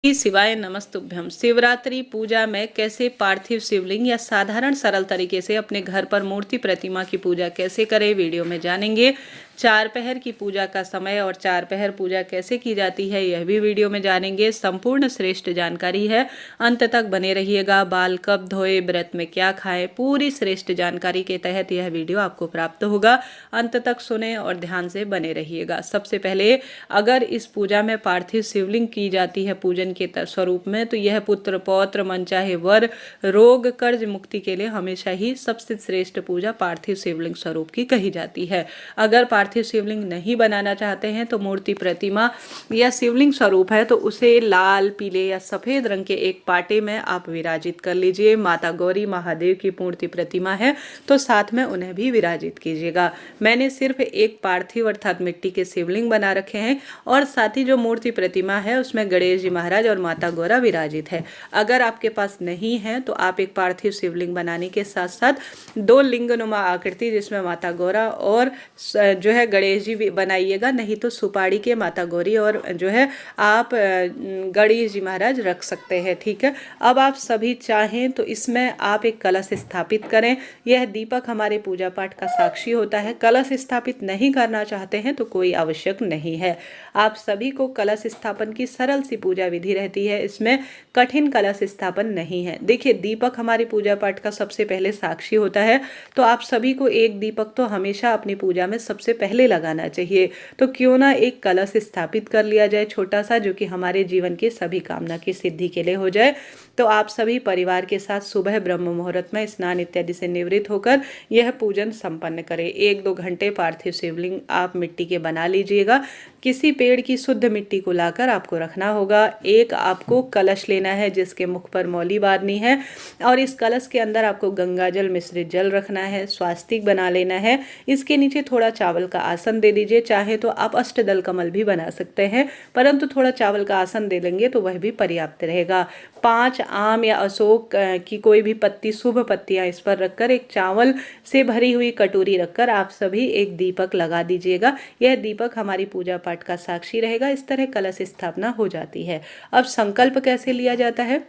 शिवाय नमस्तुभ्यम। शिवरात्रि पूजा में कैसे पार्थिव शिवलिंग या साधारण सरल तरीके से अपने घर पर मूर्ति प्रतिमा की पूजा कैसे करें, वीडियो में जानेंगे। चार पहर की पूजा का समय और चार पहर पूजा कैसे की जाती है, यह भी वीडियो में जानेंगे। संपूर्ण श्रेष्ठ जानकारी है, अंत तक बने रहिएगा। बाल कब धोए, व्रत में क्या खाएं, पूरी श्रेष्ठ जानकारी के तहत यह वीडियो आपको प्राप्त होगा। अंत तक सुने और ध्यान से बने रहिएगा। सबसे पहले, अगर इस पूजा में पार्थिव शिवलिंग की जाती है पूजन के स्वरूप में, तो यह पुत्र पौत्र मनचाहे वर, रोग कर्ज मुक्ति के लिए हमेशा ही सबसे श्रेष्ठ पूजा पार्थिव शिवलिंग स्वरूप की कही जाती है। अगर पार्थिव शिवलिंग नहीं बनाना चाहते हैं तो मूर्ति प्रतिमा या शिवलिंग स्वरूप है तो उसे लाल, पीले या सफेद रंग के एक पाटे में आप विराजित कर लीजिए। माता गौरी महादेव की मूर्ति प्रतिमा है तो साथ में उन्हें भी विराजित कीजिएगा। मैंने सिर्फ एक पार्थिव अर्थात मिट्टी के शिवलिंग बना रखे हैं और साथ ही जो मूर्ति प्रतिमा है उसमें गणेश जी महाराज और माता गौरा विराजित है। अगर आपके पास नहीं है तो आप एक पार्थिव शिवलिंग बनाने के साथ साथ दो लिंगनुमा आकृति जिसमें माता गौरा और जो है गणेश जी भी बनाइएगा। नहीं तो सुपाड़ी के माता गौरी और जो है आप गणेश जी महाराज रख सकते हैं। ठीक है। अब आप सभी चाहें तो इसमें आप एक कलश स्थापित करें। यह दीपक हमारे पूजा पाठ का साक्षी होता है। कलश स्थापित नहीं करना चाहते हैं तो कोई आवश्यक नहीं है। आप सभी को कलश स्थापन की सरल सी पूजा विधि रहती है, इसमें कठिन कलश स्थापन नहीं है। देखिए, दीपक हमारी पूजा पाठ का सबसे पहले साक्षी होता है तो आप सभी को एक दीपक तो हमेशा अपनी पूजा में सबसे पहले लगाना चाहिए। तो क्यों ना एक कलश स्थापित कर लिया जाए छोटा सा, जो कि हमारे जीवन की सभी कामना की सिद्धि के लिए हो जाए। तो आप सभी परिवार के साथ सुबह ब्रह्म मुहूर्त में स्नान इत्यादि से निवृत्त होकर यह पूजन संपन्न करें। 1-2 घंटे पार्थिव शिवलिंग आप मिट्टी के बना लीजिएगा। किसी पेड़ की शुद्ध मिट्टी को लाकर आपको रखना होगा। एक आपको कलश लेना है जिसके मुख पर मौली बांधनी है और इस कलश के अंदर आपको गंगा जल मिश्रित जल रखना है। स्वास्तिक बना लेना है। इसके नीचे थोड़ा चावल का आसन दे दीजिए। चाहे तो आप अष्टदल कमल भी बना सकते हैं, परंतु थोड़ा चावल का आसन दे लेंगे तो वह भी पर्याप्त रहेगा। 5 आम या अशोक की कोई भी पत्ती, शुभ पत्तियां इस पर रखकर एक चावल से भरी हुई कटोरी रखकर आप सभी एक दीपक लगा दीजिएगा। यह दीपक हमारी पूजा पाठ का साक्षी रहेगा। इस तरह कलश स्थापना हो जाती है। अब संकल्प कैसे लिया जाता है?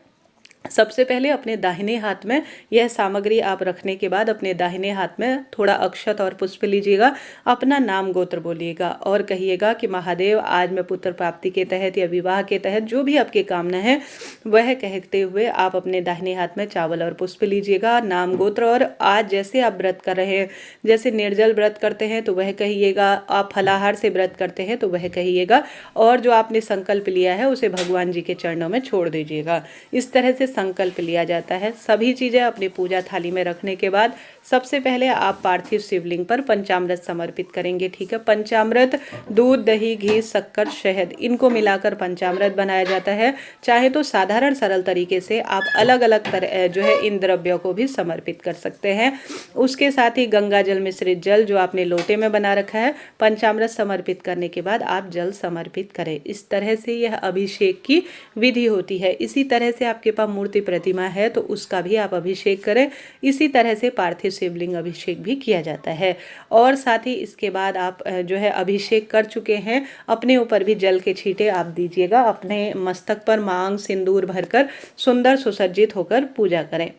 सबसे पहले अपने दाहिने हाथ में यह सामग्री आप रखने के बाद अपने दाहिने हाथ में थोड़ा अक्षत और पुष्प लीजिएगा। अपना नाम गोत्र बोलिएगा और कहिएगा कि महादेव, आज मैं पुत्र प्राप्ति के तहत या विवाह के तहत जो भी आपकी कामना है वह कहते हुए आप अपने दाहिने हाथ में चावल और पुष्प लीजिएगा, नाम गोत्र। और आज जैसे आप व्रत कर रहे हैं, जैसे निर्जल व्रत करते हैं तो वह कहिएगा, आप फलाहार से व्रत करते हैं तो वह कहिएगा, और जो आपने संकल्प लिया है उसे भगवान जी के चरणों में छोड़ दीजिएगा। इस तरह से संकल्प लिया जाता है। सभी चीजें अपनी पूजा थाली में रखने के बाद सबसे पहले आप पार्थिव शिवलिंग पर पंचामृत समर्पित करेंगे। ठीक है। पंचामृत दूध, दही, घी, शक्कर, शहद, इनको मिलाकर पंचामृत बनाया जाता है। चाहे तो साधारण सरल तरीके से आप अलग अलग तरह जो है इन द्रव्यों को भी समर्पित कर सकते हैं। उसके साथ ही गंगा जल मिश्रित जल जो आपने लोटे में बना रखा है, पंचामृत समर्पित करने के बाद आप जल समर्पित करें। इस तरह से यह अभिषेक की विधि होती है। इसी तरह से आपके पास मूर्ति प्रतिमा है तो उसका भी आप अभिषेक करें। इसी तरह से पार्थिव शिवलिंग अभिषेक भी किया जाता है। और साथ ही इसके बाद आप जो है अभिषेक कर चुके हैं, अपने ऊपर भी जल के छींटे आप दीजिएगा। अपने मस्तक पर मांग सिंदूर भरकर सुंदर सुसज्जित होकर पूजा करें।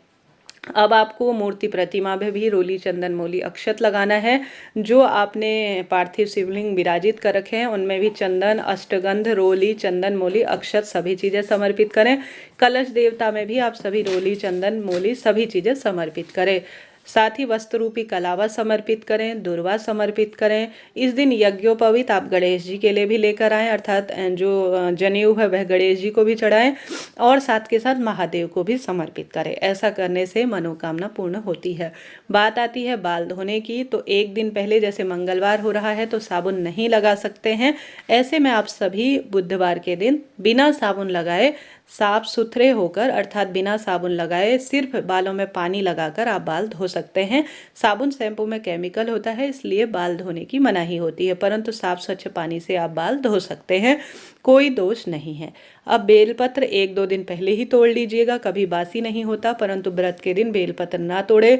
अब आपको मूर्ति प्रतिमा में भी रोली, चंदन, मोली, अक्षत लगाना है। जो आपने पार्थिव शिवलिंग विराजित कर रखे हैं उनमें भी चंदन, अष्टगंध, रोली, चंदन, मोली, अक्षत सभी चीजें समर्पित करें। कलश देवता में भी आप सभी रोली, चंदन, मोली सभी चीजें समर्पित करें। साथ ही वस्त्र रूपी कलावा समर्पित करें, दुर्वा समर्पित करें। इस दिन यज्ञोपवीत आप गणेश जी के लिए भी लेकर आएं, अर्थात जो जनेऊ है वह गणेश जी को भी चढ़ाएं और साथ के साथ महादेव को भी समर्पित करें। ऐसा करने से मनोकामना पूर्ण होती है। बात आती है बाल धोने की, तो एक दिन पहले जैसे मंगलवार हो रहा है तो साबुन नहीं लगा सकते हैं। ऐसे में आप सभी बुधवार के दिन बिना साबुन लगाए, साफ सुथरे होकर अर्थात बिना साबुन लगाए सिर्फ बालों में पानी लगाकर आप बाल धो सकते हैं। साबुन शैम्पू में केमिकल होता है, इसलिए बाल धोने की मनाही होती है, परंतु साफ स्वच्छ पानी से आप बाल धो सकते हैं। कोई दोष नहीं है। अब बेलपत्र 1-2 दिन पहले ही तोड़ लीजिएगा, कभी बासी नहीं होता, परंतु व्रत के दिन बेलपत्र ना तोड़े।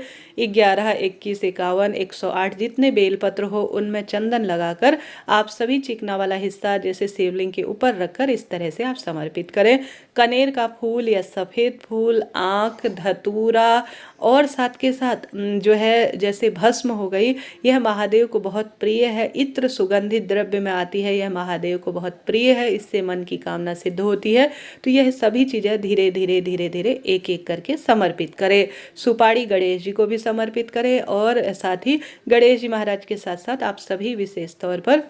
11, 21, 51, 108 जितने बेलपत्र हो उनमें चंदन लगाकर आप सभी चिकना वाला हिस्सा जैसे शिवलिंग के ऊपर रखकर इस तरह से आप समर्पित करें। कनेर का फूल या सफ़ेद फूल, आँख, धतूरा और साथ के साथ जो है जैसे भस्म हो गई, यह महादेव को बहुत प्रिय है। इत्र सुगंधित द्रव्य में आती है, यह महादेव को बहुत प्रिय है, इससे मन की कामना सिद्ध होती है। तो यह सभी चीज़ें धीरे धीरे एक एक करके समर्पित करें। सुपारी गणेश जी को भी समर्पित करें और साथ ही गणेश जी महाराज के साथ साथ आप सभी विशेष तौर पर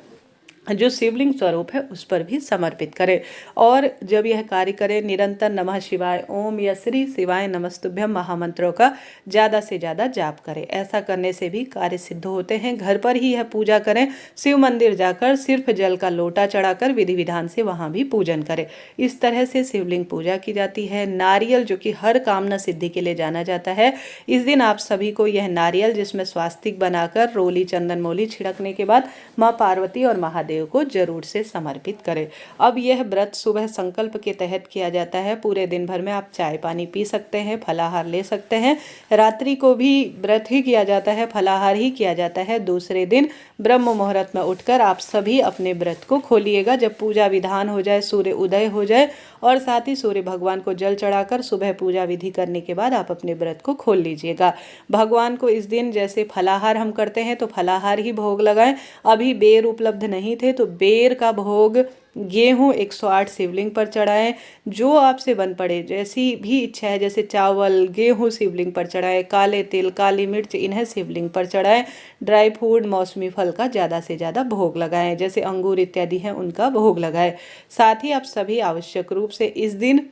जो शिवलिंग स्वरूप है उस पर भी समर्पित करें। और जब यह कार्य करें निरंतर नमः शिवाय, ओम या श्री शिवाय नमस्तुभ्यम महामंत्रों का ज़्यादा से ज़्यादा जाप करें। ऐसा करने से भी कार्य सिद्ध होते हैं। घर पर ही यह पूजा करें, शिव मंदिर जाकर सिर्फ जल का लोटा चढ़ाकर विधि विधान से वहाँ भी पूजन करें। इस तरह से शिवलिंग पूजा की जाती है। नारियल जो कि हर कामना सिद्धि के लिए जाना जाता है, इस दिन आप सभी को यह नारियल जिसमें स्वास्तिक बनाकर रोली चंदन मोली छिड़कने के बाद माँ पार्वती और महादेव को जरूर से समर्पित करें। अब यह व्रत सुबह संकल्प के तहत किया जाता है। पूरे दिन भर में आप चाय पानी पी सकते हैं, फलाहार ले सकते हैं। रात्रि को भी व्रत ही किया जाता है, फलाहार ही किया जाता है। दूसरे दिन ब्रह्म मुहूर्त में उठकर आप सभी अपने व्रत को खोलिएगा। जब पूजा विधान हो जाए, सूर्य उदय हो जाए और साथ ही सूर्य भगवान को जल चढ़ाकर सुबह पूजा विधि करने के बाद आप अपने व्रत को खोल लीजिएगा। भगवान को इस दिन जैसे फलाहार हम करते हैं तो फलाहार ही भोग लगाएं। अभी बेर उपलब्ध नहीं थे तो बेर का भोग, गेहूँ 108 शिवलिंग पर चढ़ाएं। जो आपसे बन पड़े, जैसी भी इच्छा है, जैसे चावल गेहूँ शिवलिंग पर चढ़ाएं, काले तिल काली मिर्च इन्हें शिवलिंग पर चढ़ाएं। ड्राई फ्रूट मौसमी फल का ज़्यादा से ज़्यादा भोग लगाएं, जैसे अंगूर इत्यादि हैं उनका भोग लगाएं। साथ ही आप सभी आवश्यक रूप से इस दिन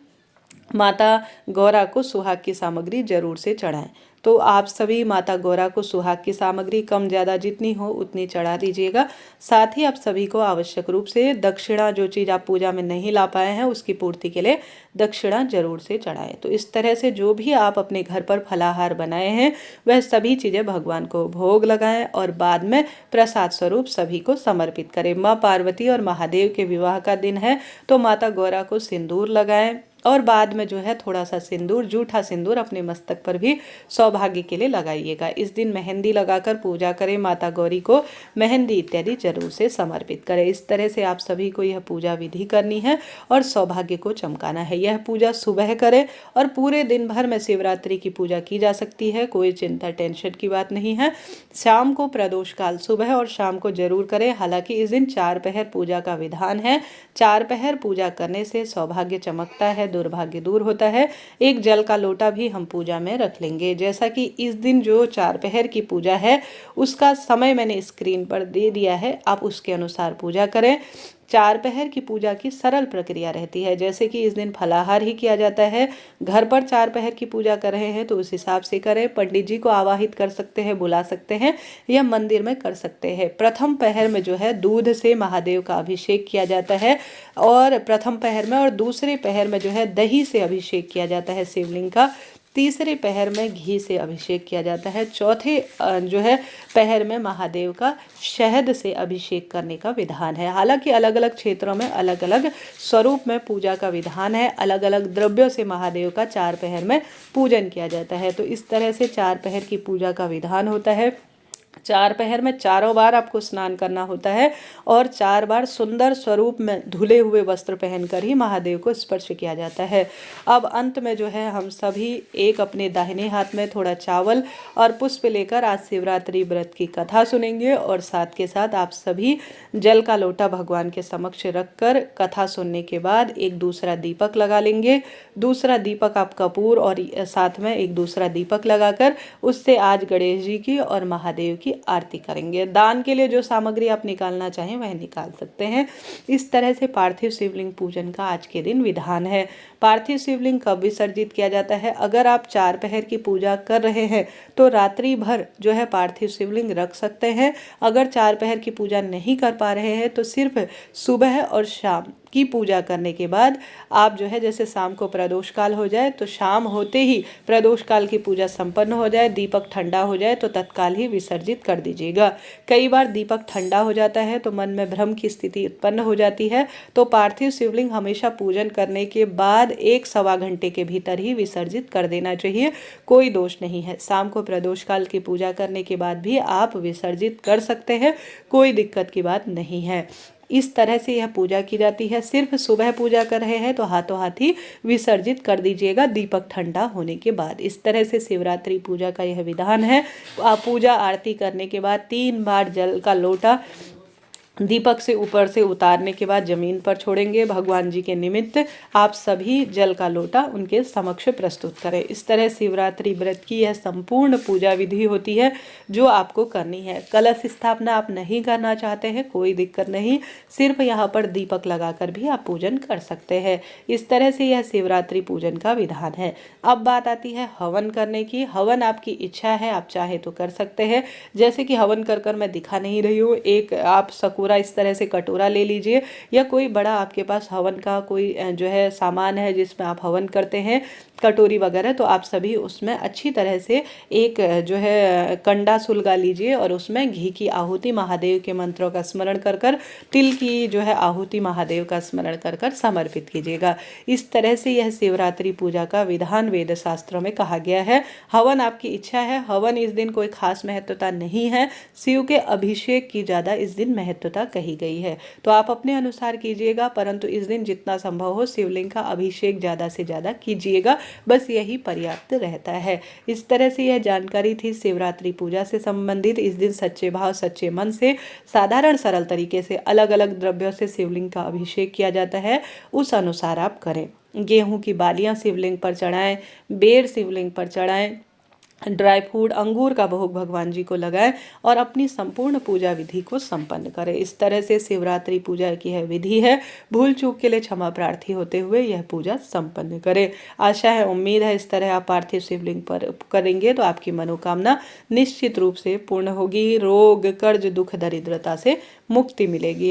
माता गौरा को सुहाग की सामग्री जरूर से चढ़ाएं। तो आप सभी माता गौरा को सुहाग की सामग्री कम ज़्यादा जितनी हो उतनी चढ़ा दीजिएगा। साथ ही आप सभी को आवश्यक रूप से दक्षिणा, जो चीज़ आप पूजा में नहीं ला पाए हैं उसकी पूर्ति के लिए दक्षिणा जरूर से चढ़ाएं। तो इस तरह से जो भी आप अपने घर पर फलाहार बनाए हैं वह सभी चीज़ें भगवान को भोग लगाएं और बाद में प्रसाद स्वरूप सभी को समर्पित करें। माँ पार्वती और महादेव के विवाह का दिन है तो माता गौरा को सिंदूर लगाएं और बाद में जो है थोड़ा सा सिंदूर, जूठा सिंदूर अपने मस्तक पर भी सौभाग्य के लिए लगाइएगा। इस दिन मेहंदी लगाकर पूजा करें, माता गौरी को मेहंदी इत्यादि जरूर से समर्पित करें। इस तरह से आप सभी को यह पूजा विधि करनी है और सौभाग्य को चमकाना है। यह पूजा सुबह करें और पूरे दिन भर में शिवरात्रि की पूजा की जा सकती है, कोई चिंता टेंशन की बात नहीं है। शाम को प्रदोष काल सुबह और शाम को जरूर करें। हालांकि इस दिन 4 पहर पूजा का विधान है। 4 पहर पूजा करने से सौभाग्य चमकता है, दुर्भाग्य दूर होता है। एक जल का लोटा भी हम पूजा में रख लेंगे। जैसा कि इस दिन जो 4 पहर की पूजा है उसका समय मैंने स्क्रीन पर दे दिया है, आप उसके अनुसार पूजा करें। 4 पहर की पूजा की सरल प्रक्रिया रहती है। जैसे कि इस दिन फलाहार ही किया जाता है, घर पर 4 पहर की पूजा कर रहे हैं तो उस हिसाब से करें। पंडित जी को आवाहित कर सकते हैं, बुला सकते हैं या मंदिर में कर सकते हैं। प्रथम पहर में जो है दूध से महादेव का अभिषेक किया जाता है और प्रथम पहर में, और दूसरे पहर में जो है दही से अभिषेक किया जाता है शिवलिंग का। तीसरे पहर में घी से अभिषेक किया जाता है। चौथे जो है पहर में महादेव का शहद से अभिषेक करने का विधान है। हालांकि अलग अलग क्षेत्रों में अलग अलग स्वरूप में पूजा का विधान है। अलग अलग द्रव्यों से महादेव का 4 पहर में पूजन किया जाता है। तो इस तरह से 4 पहर की पूजा का विधान होता है। 4 पहर में 4 बार आपको स्नान करना होता है और 4 बार सुंदर स्वरूप में धुले हुए वस्त्र पहनकर ही महादेव को स्पर्श किया जाता है। अब अंत में जो है हम सभी एक अपने दाहिने हाथ में थोड़ा चावल और पुष्प लेकर आज शिवरात्रि व्रत की कथा सुनेंगे और साथ के साथ आप सभी जल का लोटा भगवान के समक्ष रखकर कथा सुनने के बाद एक दूसरा दीपक लगा लेंगे। दूसरा दीपक आप कपूर और साथ में एक दूसरा दीपक लगाकर उससे आज गणेश जी की और महादेव की आरती करेंगे। दान के लिए जो सामग्री आप निकालना चाहें वह निकाल सकते हैं। इस तरह से पार्थिव शिवलिंग पूजन का आज के दिन विधान है। पार्थिव शिवलिंग कब विसर्जित किया जाता है? अगर आप 4 पहर की पूजा कर रहे हैं तो रात्रि भर जो है पार्थिव शिवलिंग रख सकते हैं। अगर 4 पहर की पूजा नहीं कर पा रहे हैं तो सिर्फ सुबह और शाम की पूजा करने के बाद आप जो है जैसे शाम को प्रदोष काल हो जाए तो शाम होते ही प्रदोष काल की पूजा संपन्न हो जाए, दीपक ठंडा हो जाए तो तत्काल ही विसर्जित कर दीजिएगा। कई बार दीपक ठंडा हो जाता है तो मन में भ्रम की स्थिति उत्पन्न हो जाती है, तो पार्थिव शिवलिंग हमेशा पूजन करने के बाद 1-1.25 घंटे के भीतर ही विसर्जित कर देना चाहिए, कोई दोष नहीं है। शाम को प्रदोष काल की पूजा करने के बाद भी आप विसर्जित कर सकते हैं, कोई दिक्कत की बात नहीं है। इस तरह से यह पूजा की जाती है। सिर्फ सुबह पूजा कर रहे हैं तो हाथों हाथ ही विसर्जित कर दीजिएगा दीपक ठंडा होने के बाद। इस तरह से शिवरात्रि पूजा का यह विधान है। आप पूजा आरती करने के बाद 3 बार जल का लोटा दीपक से ऊपर से उतारने के बाद जमीन पर छोड़ेंगे। भगवान जी के निमित्त आप सभी जल का लोटा उनके समक्ष प्रस्तुत करें। इस तरह शिवरात्रि व्रत की यह संपूर्ण पूजा विधि होती है जो आपको करनी है। कलश स्थापना आप नहीं करना चाहते हैं, कोई दिक्कत नहीं, सिर्फ यहाँ पर दीपक लगाकर भी आप पूजन कर सकते हैं। इस तरह से यह शिवरात्रि पूजन का विधान है। अब बात आती है हवन करने की। हवन आपकी इच्छा है, आप चाहे तो कर सकते हैं। जैसे कि हवन कर मैं दिखा नहीं रही हूँ, एक आप सकूरा इस तरह से कटोरा ले लीजिए, या कोई बड़ा आपके पास हवन का कोई जो है सामान है जिसमें आप हवन करते हैं, कटोरी वगैरह, तो आप सभी उसमें अच्छी तरह से एक जो है कंडा सुलगा लीजिए और उसमें घी की आहुति महादेव के मंत्रों का स्मरण कर तिल की जो है आहुति महादेव का स्मरण कर समर्पित कीजिएगा। इस तरह से यह शिवरात्रि पूजा का विधान वेद शास्त्रों में कहा गया है। हवन आपकी इच्छा है। हवन इस दिन कोई खास महत्वता नहीं है, शिव के अभिषेक की ज़्यादा इस दिन महत्वता कही गई है, तो आप अपने अनुसार कीजिएगा, परंतु इस दिन जितना संभव हो शिवलिंग का अभिषेक ज़्यादा से ज़्यादा कीजिएगा, बस यही पर्याप्त रहता है। इस तरह से यह जानकारी थी शिवरात्रि पूजा से संबंधित। इस दिन सच्चे भाव सच्चे मन से साधारण सरल तरीके से अलग अलग द्रव्यों से शिवलिंग का अभिषेक किया जाता है, उस अनुसार आप करें। गेहूं की बालियां शिवलिंग पर चढ़ाएं, बेर शिवलिंग पर चढ़ाएं, ड्राई फ्रूट अंगूर का भोग भगवान जी को लगाएं और अपनी संपूर्ण पूजा विधि को संपन्न करें। इस तरह से शिवरात्रि पूजा की यह विधि है। भूल चूक के लिए क्षमा प्रार्थी होते हुए यह पूजा संपन्न करें। आशा है, उम्मीद है इस तरह आप पार्थिव शिवलिंग पर करेंगे तो आपकी मनोकामना निश्चित रूप से पूर्ण होगी। रोग कर्ज दुख दरिद्रता से मुक्ति मिलेगी।